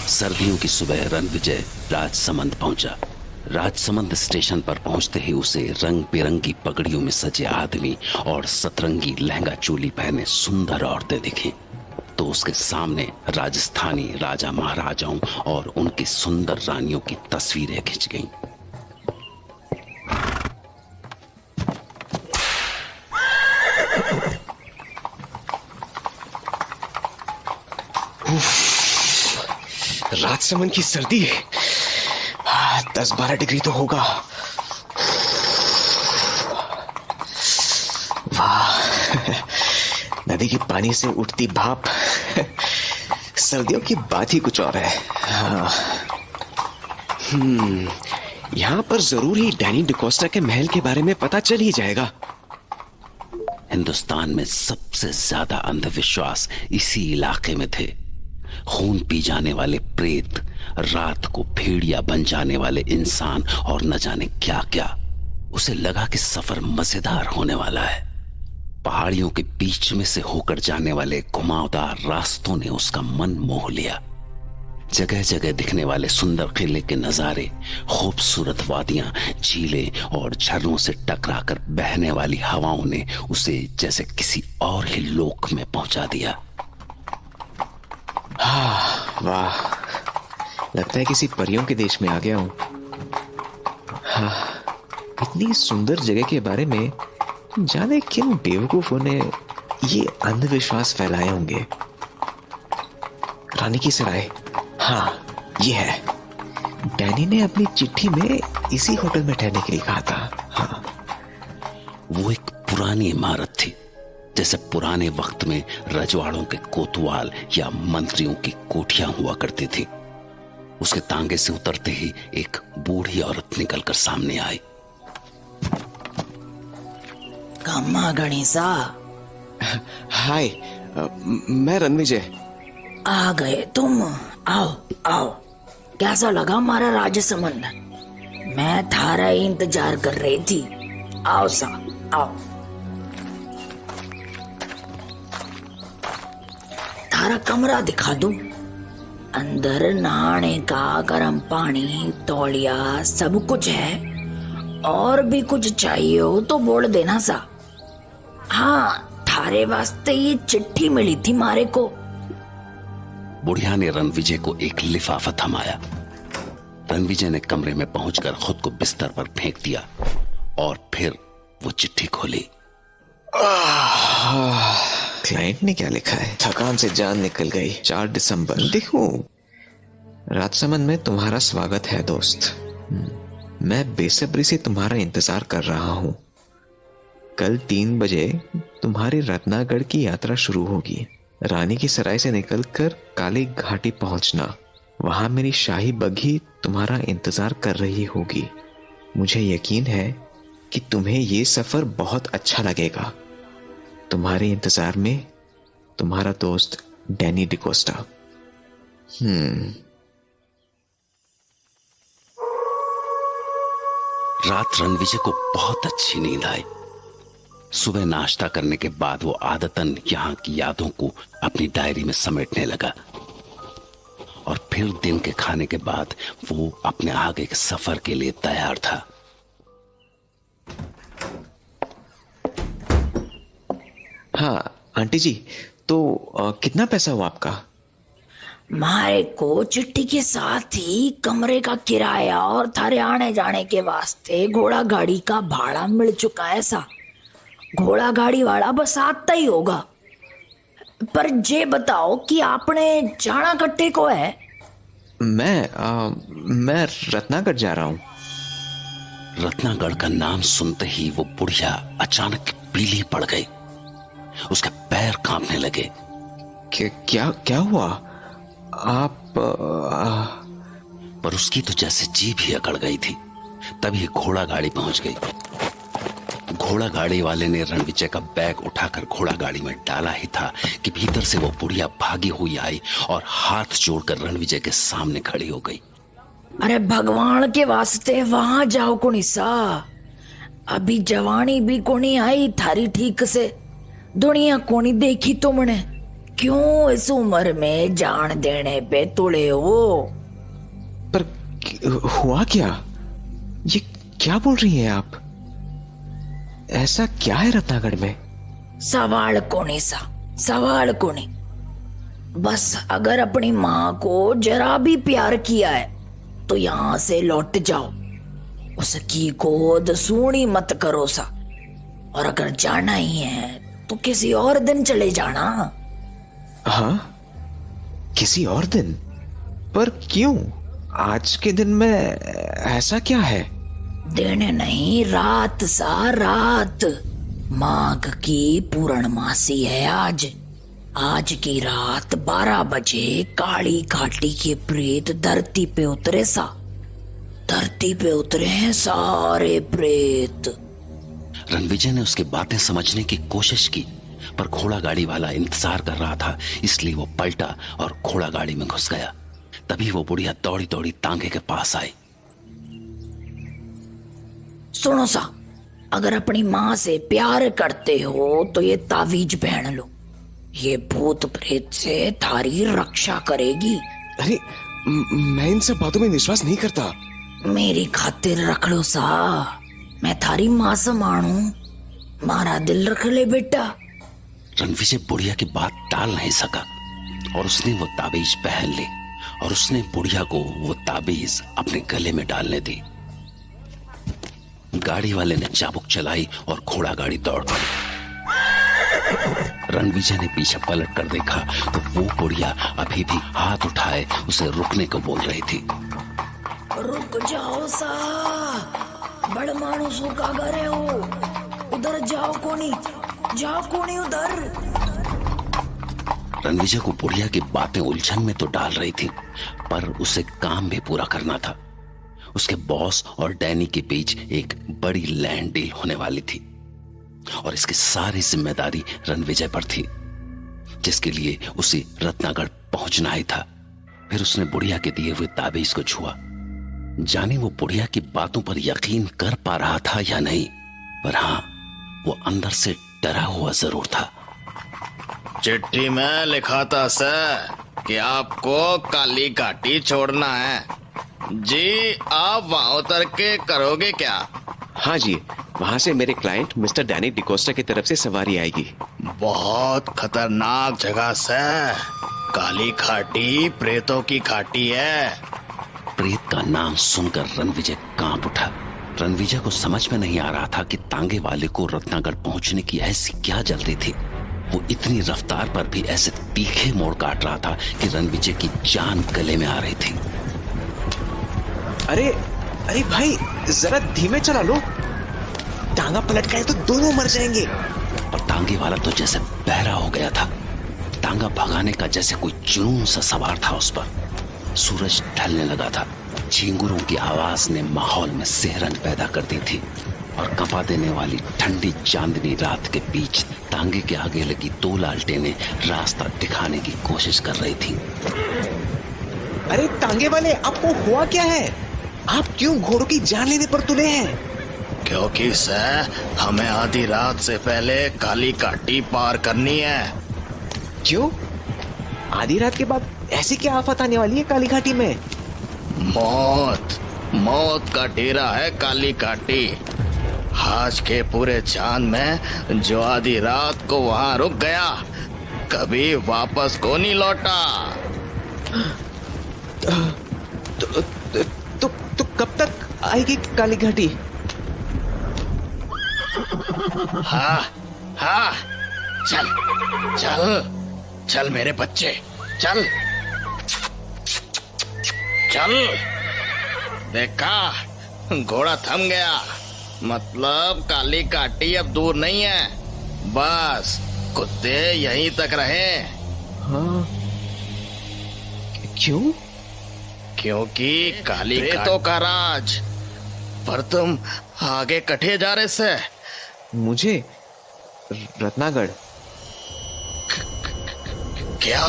सर्दियों की सुबह रणविजय राजसमंद पहुंचा। राजसमंद स्टेशन पर पहुंचते ही उसे रंग बिरंगी पगड़ियों में सजे आदमी और सतरंगी लहंगा चोली पहने सुंदर औरतें दिखी। तो उसके सामने राजस्थानी राजा महाराजाओं और उनकी सुंदर रानियों की तस्वीरें खिंच गईं। राजसमंद की सर्दी 10-12 डिग्री तो होगा। वाह, नदी के पानी से उठती भाप सर्दियों की बात ही कुछ और है। यहाँ पर जरूर ही डैनी डिकोस्टा के महल के बारे में पता चल ही जाएगा। हिंदुस्तान में सबसे ज्यादा अंधविश्वास इसी इलाके में थे। खून पी जाने वाले प्रेत, रात को भेड़िया बन जाने वाले इंसान और न जाने क्या क्या। उसे लगा कि सफर मजेदार होने वाला है। पहाड़ियों के बीच में से होकर जाने वाले घुमावदार रास्तों ने उसका मन मोह लिया। जगह जगह दिखने वाले सुंदर किले के नजारे, खूबसूरत वादियां, झीलें और झरनों से टकराकर बहने वाली हवाओं ने उसे जैसे किसी और ही लोक में पहुंचा दिया। वाह, लगता है किसी परियों के देश में आ गया हूं। इतनी सुंदर जगह के बारे में जाने किन बेवकूफों ने ये अंधविश्वास फैलाए होंगे। रानी की सराय, हाँ ये है। डैनी ने अपनी चिट्ठी में इसी होटल में ठहरने के लिए कहा था। हाँ, वो एक पुरानी इमारत थी, जैसे पुराने वक्त में रजवाड़ों के कोतवाल या मंत्रियों की कोठियां हुआ करती थी। उसके तांगे से उतरते ही एक बूढ़ी औरत निकलकर सामने आई। कम्मा गणेशा। हाय, मैं रणविजय। आ गए तुम? आओ आओ। कैसा लगा हमारा राजसमंद? मैं थारा ही इंतजार कर रही थी। आओ सा, आओ। थारा कमरा दिखा दूं? अंदर नहाने का गर्म पानी, तौलिया, सब कुछ है। और भी कुछ चाहिए हो तो बोल देना सा। हाँ, थारे वास्ते ये चिट्ठी मिली थी मारे को। बुढ़िया ने रणविजय को एक लिफाफा थमाया। रणविजय ने कमरे में पहुंचकर खुद को बिस्तर पर फेंक दिया और फिर वो चिट्ठी खोली। क्लाइंट ने क्या लिखा है? थकान से जान निकल गई। 4 दिसंबर। देखो, राजसमंद में तुम्हारा स्वागत है दोस्त। मैं बेसब्री से तुम्हारा इंतजार कर रहा हूँ। कल 3 बजे तुम्हारी रत्नागढ़ की यात्रा शुरू होगी। रानी की सराय से निकलकर काली घाटी पहुंचना। वहां मेरी शाही बग्घी तुम्हारा इंतजार कर रही होगी। मुझे यकीन है कि तुम्हें ये सफर बहुत अच्छा लगेगा। तुम्हारे इंतजार में तुम्हारा दोस्त डैनी डिकोस्टा। रात रणविजय को बहुत अच्छी नींद आई। सुबह नाश्ता करने के बाद वो आदतन यहाँ की यादों को अपनी डायरी में समेटने लगा और फिर दिन के खाने के बाद वो अपने आगे के सफर के लिए तैयार था। हाँ आंटी जी, तो कितना पैसा हुआ आपका? मारे को चिट्ठी के साथ ही कमरे का किराया और थारे आने जाने के वास्ते घोड़ा गाड़ी का भाड़ा मिल चुका है सा। घोड़ा गाड़ी वाला बस आता ही होगा। पर जे बताओ कि आपने जाना कट्टे को है? मैं रत्नागढ़ जा रहा हूँ। रत्नागढ़ का नाम सुनते ही वो बुढ़िया अचानक पीली पड़ गई। उसके पैर कांपने लगे। क्या हुआ? आप पर उसकी तो जैसे जीभ ही अकड़ गई थी। तभी घोड़ा गाड़ी पहुंच गई। घोड़ा गाड़ी वाले ने रणविजय का बैग उठाकर घोड़ा गाड़ी में डाला ही था कि भीतर से वो बुढ़िया भागी हुई आई और हाथ जोड़कर रणविजय के सामने खड़ी हो गई। अरे भगवान के वास्ते वहां जाओ कुनिसा। अभी जवानी भी कोनी आई थारी ठीक से। दुनिया कोनी देखी तुमने। क्यों इस उम्र में जान देने पे तुले हो? पर हुआ क्या? ये क्या बोल रही हैं आप? ऐसा क्या है रत्नागढ़ में? सवाल कोनी सा, सवाल कोनी। बस अगर अपनी माँ को जरा भी प्यार किया है तो यहाँ से लौट जाओ, उसकी गोद सूनी मत करो सा। और अगर जाना ही है तो किसी और दिन चले जाना। हाँ, किसी और दिन? पर क्यों? आज के दिन में ऐसा क्या है? दिन नहीं, रात सा, रात। माघ की पूर्णमासी है आज। आज की रात 12 बजे काली घाटी के प्रेत धरती पे उतरे सा। धरती पे उतरे हैं सारे प्रेत। रणविजय ने उसकी बातें समझने की कोशिश की, पर घोड़ा गाड़ी वाला इंतजार कर रहा था, इसलिए वो पलटा और घोड़ा गाड़ी में घुस गया। तभी वो बुढ़िया दौड़ी दौड़ी तांगे के पास आई। सुनो सा, अगर अपनी माँ से प्यार करते हो तो ये तावीज पहन लो। ये भूत प्रेत से थारी रक्षा करेगी। अरे मैं इन सब बातों में विश्वास नहीं करता। मेरी खातिर रख लो सा, मैं थारी माँ समानू। मारा दिल रख ले बेटा। रणविजय बुढ़िया की बात टाल नहीं सका और उसने वो ताबीज पहन ली और उसने बुढ़िया को वो ताबीज अपने गले में डालने दी। गाड़ी वाले ने चाबुक चलाई और घोड़ा गाड़ी दौड़ पड़ी। रणविजय ने पीछे पलट कर देखा तो वो बुढ़िया अभी भी हाथ उठाए उसे रुकने को बोल रही थी। रुक जाओ सा, बड़ मानुस का गरे हो। उधर जाओ कोनी, जाओ कोनी उधर। रणविजय को बुढ़िया की बातें उलझन में तो डाल रही थी, पर उसे काम भी पूरा करना था। उसके बॉस और डैनी के बीच एक बड़ी लैंड डील होने वाली थी और इसकी सारी जिम्मेदारी रणविजय पर थी, जिसके लिए उसे रत्नागढ़ पहुंचना ही था। फिर उसने बुढ़िया के दिए हुए ताबीज को छुआ। जाने वो बुढ़िया की बातों पर यकीन कर पा रहा था या नहीं, पर हाँ, वो अंदर से डरा हुआ जरूर था। चिट्ठी में लिखा था सर कि आपको काली घाटी छोड़ना है। जी, आप वहां उतर के करोगे क्या? हाँ जी, वहाँ से मेरे क्लाइंट मिस्टर डैनी डिकोस्टा की तरफ से सवारी आएगी। बहुत खतरनाक जगह सर। काली घाटी प्रेतों की घाटी है। प्रेत का नाम सुनकर रणविजय कांप उठा। रणविजय को समझ में नहीं आ रहा था कि तांगे वाले को रत्नागढ़ पहुंचने की ऐसी क्या जल्दी थी। वो इतनी रफ्तार पर भी ऐसे तीखे मोड़ काट रहा था कि रणविजय की जान गले में आ रही थी। अरे अरे भाई, जरा धीमे चला लो। टांगा पलट गए तो दोनों मर जाएंगे। पर तांगे वाला तो जैसे बहरा हो गया था। तांगा भगाने का जैसे कोई जुनून सा सवार था उस पर। सूरज ढलने लगा था। झींगुरों की आवाज ने माहौल में सिहरन पैदा कर दी थी और कंपा देने वाली ठंडी चांदनी रात के बीच तांगे के आगे लगी 2 लालटेनें रास्ता दिखाने की कोशिश कर रही थी। अरे तांगे वाले, आपको हुआ क्या है? आप क्यों घोड़ों की जान लेने पर तुले हैं? क्योंकि सर, हमें आधी रात से पहले काली घाटी पार करनी है। क्यों? आधी रात के बाद ऐसी क्या आफत आने वाली है काली घाटी में? मौत, मौत का डेरा है काली घाटी। आज के पूरे चांद में जो आधी रात को वहां रुक गया, कभी वापस को नहीं लौटा। तो कब तक आएगी काली घाटी? हाँ हाँ, चल चल चल मेरे बच्चे, चल चल। देखा, घोड़ा थम गया। मतलब काली घाटी अब दूर नहीं है। बस कुत्ते यहीं तक रहे। हाँ, क्यों? क्योंकि काली प्रेतों का राज। पर तुम आगे कटे जा रहे से। मुझे रत्नागढ़। क्या?